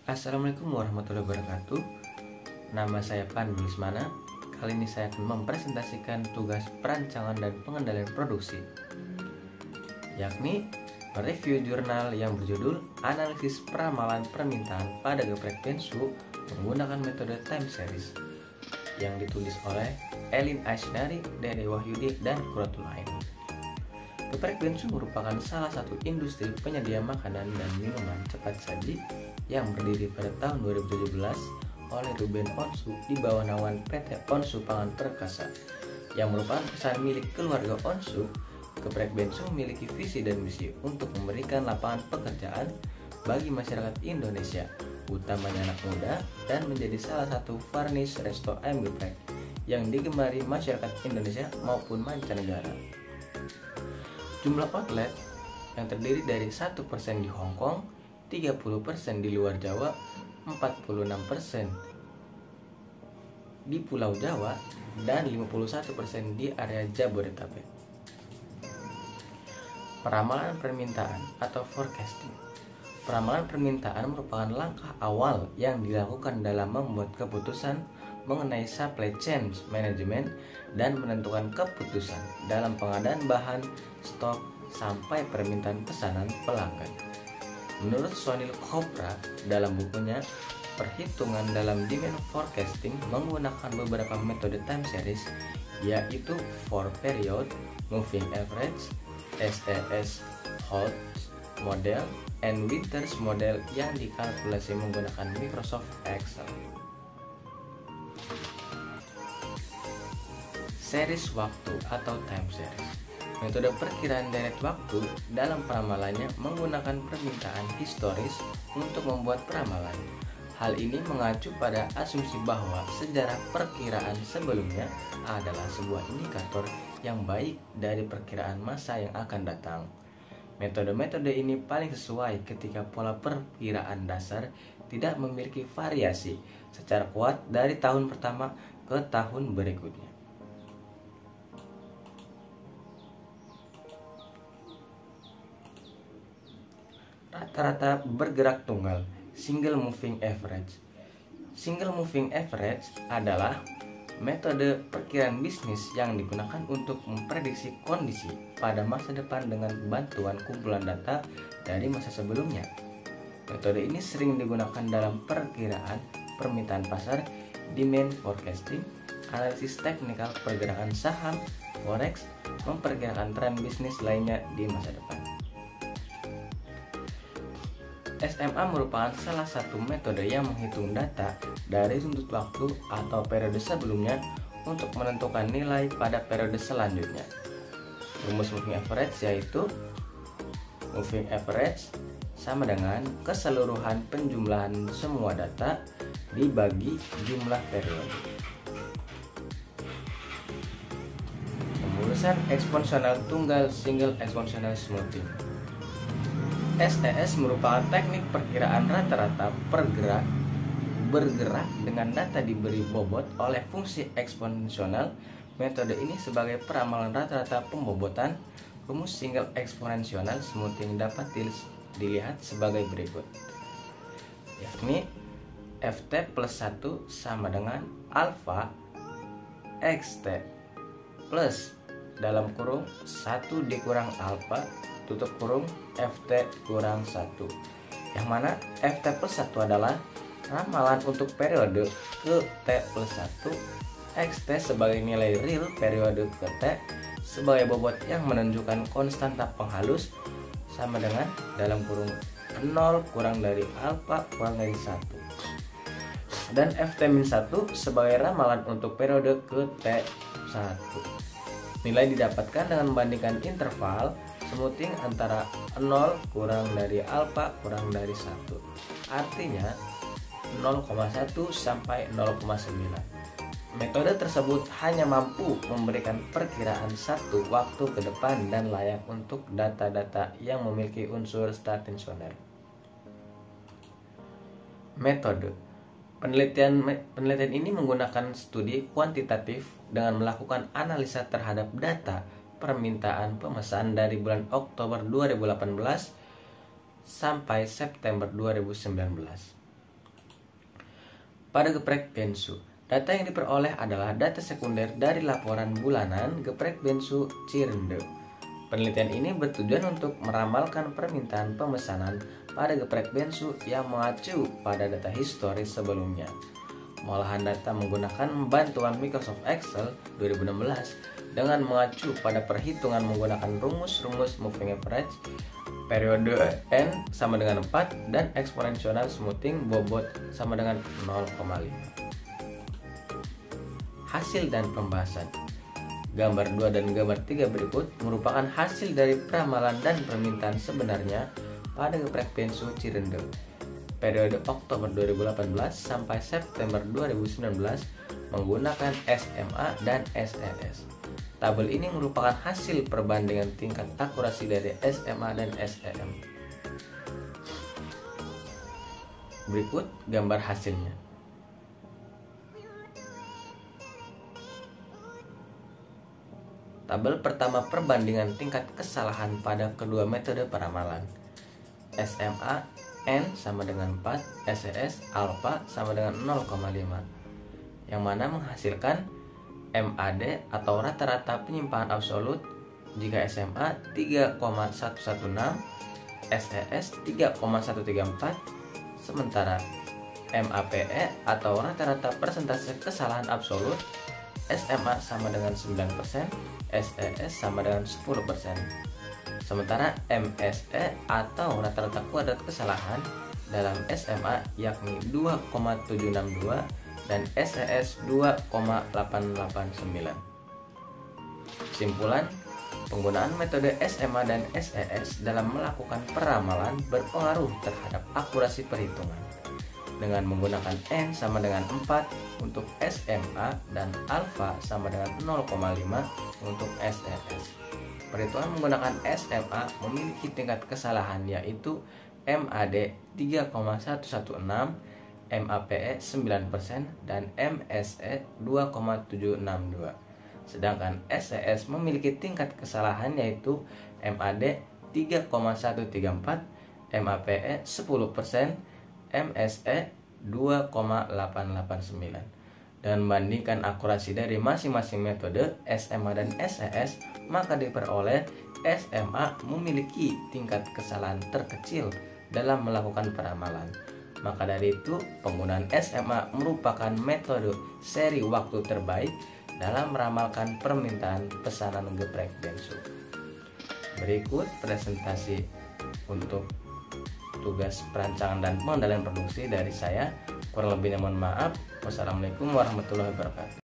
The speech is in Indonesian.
Assalamualaikum warahmatullahi wabarakatuh. Nama saya Pandu Lismana. Kali ini saya akan mempresentasikan tugas perancangan dan pengendalian produksi, yakni mereview jurnal yang berjudul Analisis Peramalan Permintaan pada Geprek Bensu menggunakan metode time series, yang ditulis oleh Elin Aisnari, Dede Wahyudi, dan Kuratul Ain. Geprek Bensu merupakan salah satu industri penyedia makanan dan minuman cepat saji yang berdiri pada tahun 2017 oleh Ruben Onsu di bawah naungan PT Onsu Pangan Perkasa, yang merupakan perusahaan milik keluarga Onsu. Geprek Bensu memiliki visi dan misi untuk memberikan lapangan pekerjaan bagi masyarakat Indonesia, utamanya anak muda, dan menjadi salah satu varnish resto ayam geprek yang digemari masyarakat Indonesia maupun mancanegara. Jumlah outlet yang terdiri dari 1% di Hong Kong, 30% di luar Jawa, 46% di Pulau Jawa, dan 51% di area Jabodetabek. Peramalan permintaan atau forecasting. Peramalan permintaan merupakan langkah awal yang dilakukan dalam membuat keputusan mengenai supply chain management dan menentukan keputusan dalam pengadaan bahan, stok, sampai permintaan pesanan pelanggan. Menurut Sonil Chopra dalam bukunya Perhitungan dalam Demand Forecasting menggunakan beberapa metode time series, yaitu 4 period, moving average, SES Holt model, and Winters model yang dikalkulasi menggunakan Microsoft Excel. Series waktu atau time series. Metode perkiraan deret waktu dalam peramalannya menggunakan permintaan historis untuk membuat peramalan. Hal ini mengacu pada asumsi bahwa sejarah perkiraan sebelumnya adalah sebuah indikator yang baik dari perkiraan masa yang akan datang. Metode-metode ini paling sesuai ketika pola perkiraan dasar tidak memiliki variasi secara kuat dari tahun pertama ke tahun berikutnya. Rata-rata bergerak tunggal, single moving average. Single moving average adalah metode perkiraan bisnis yang digunakan untuk memprediksi kondisi pada masa depan dengan bantuan kumpulan data dari masa sebelumnya. Metode ini sering digunakan dalam perkiraan permintaan pasar, demand forecasting, analisis teknikal pergerakan saham, forex, memperkirakan tren bisnis lainnya di masa depan. SMA merupakan salah satu metode yang menghitung data dari sudut waktu atau periode sebelumnya untuk menentukan nilai pada periode selanjutnya. Rumus moving average yaitu moving average sama dengan keseluruhan penjumlahan semua data dibagi jumlah periode. Pemulusan eksponensial tunggal single eksponensial smoothing. SES merupakan teknik perkiraan rata-rata bergerak dengan data diberi bobot oleh fungsi eksponensial. Metode ini sebagai peramalan rata-rata pembobotan. Rumus single eksponensial smoothing dapat dilihat sebagai berikut, yakni Ft plus 1 sama dengan alfa xt plus dalam kurung 1 dikurang alfa tutup kurung Ft kurang 1, yang mana Ft plus 1 adalah ramalan untuk periode ke T plus 1, Xt sebagai nilai real periode ke T sebagai bobot yang menunjukkan konstanta penghalus sama dengan dalam kurung 0 kurang dari alfa kurang dari 1, dan Ft-1 sebagai ramalan untuk periode ke T1. Nilai didapatkan dengan membandingkan interval smoothing antara 0 kurang dari alfa kurang dari 1, artinya 0,1 sampai 0,9. Metode tersebut hanya mampu memberikan perkiraan satu waktu ke depan dan layak untuk data-data yang memiliki unsur stasioner. Metode penelitian ini menggunakan studi kuantitatif dengan melakukan analisa terhadap data permintaan pemesan dari bulan Oktober 2018 sampai September 2019. pada geprek bensu. Data yang diperoleh adalah data sekunder dari laporan bulanan geprek bensu Cirende. Penelitian ini bertujuan untuk meramalkan permintaan pemesanan pada geprek bensu yang mengacu pada data historis sebelumnya. Pengolahan data menggunakan bantuan Microsoft Excel 2016 dengan mengacu pada perhitungan menggunakan rumus moving average, periode N sama dengan 4, dan eksponensial smoothing bobot sama dengan 0,5. Hasil dan pembahasan. Gambar 2 dan gambar 3 berikut merupakan hasil dari peramalan dan permintaan sebenarnya pada geprek bensu Cirende periode Oktober 2018 sampai September 2019 menggunakan SMA dan SES. Tabel ini merupakan hasil perbandingan tingkat akurasi dari SMA dan SEM. Berikut gambar hasilnya. Tabel pertama perbandingan tingkat kesalahan pada kedua metode peramalan. SMA N sama dengan 4, SES alfa sama dengan 0,5, yang mana menghasilkan MAD atau rata-rata penyimpangan absolut jika SMA 3,116, SES 3,134, sementara MAPE atau rata-rata persentase kesalahan absolut SMA sama dengan 9%, SES sama dengan 10%. Sementara MSE atau rata-rata kuadrat kesalahan dalam SMA yakni 2,762 dan SES 2,889. Kesimpulan, penggunaan metode SMA dan SES dalam melakukan peramalan berpengaruh terhadap akurasi perhitungan. Dengan menggunakan N sama dengan 4 untuk SMA dan alfa sama dengan 0,5 untuk SES. Perhitungan menggunakan SMA memiliki tingkat kesalahan yaitu MAD 3,116, MAPE 9%, dan MSE 2,762. Sedangkan SES memiliki tingkat kesalahan yaitu MAD 3,134, MAPE 10%, MSE 2,889. Dan membandingkan akurasi dari masing-masing metode SMA dan SES, maka diperoleh SMA memiliki tingkat kesalahan terkecil dalam melakukan peramalan. Maka dari itu, penggunaan SMA merupakan metode seri waktu terbaik dalam meramalkan permintaan pesanan geprek bensu. Berikut presentasi untuk tugas perancangan dan pengendalian produksi dari saya. Kurang lebihnya mohon maaf. Wassalamualaikum warahmatullahi wabarakatuh.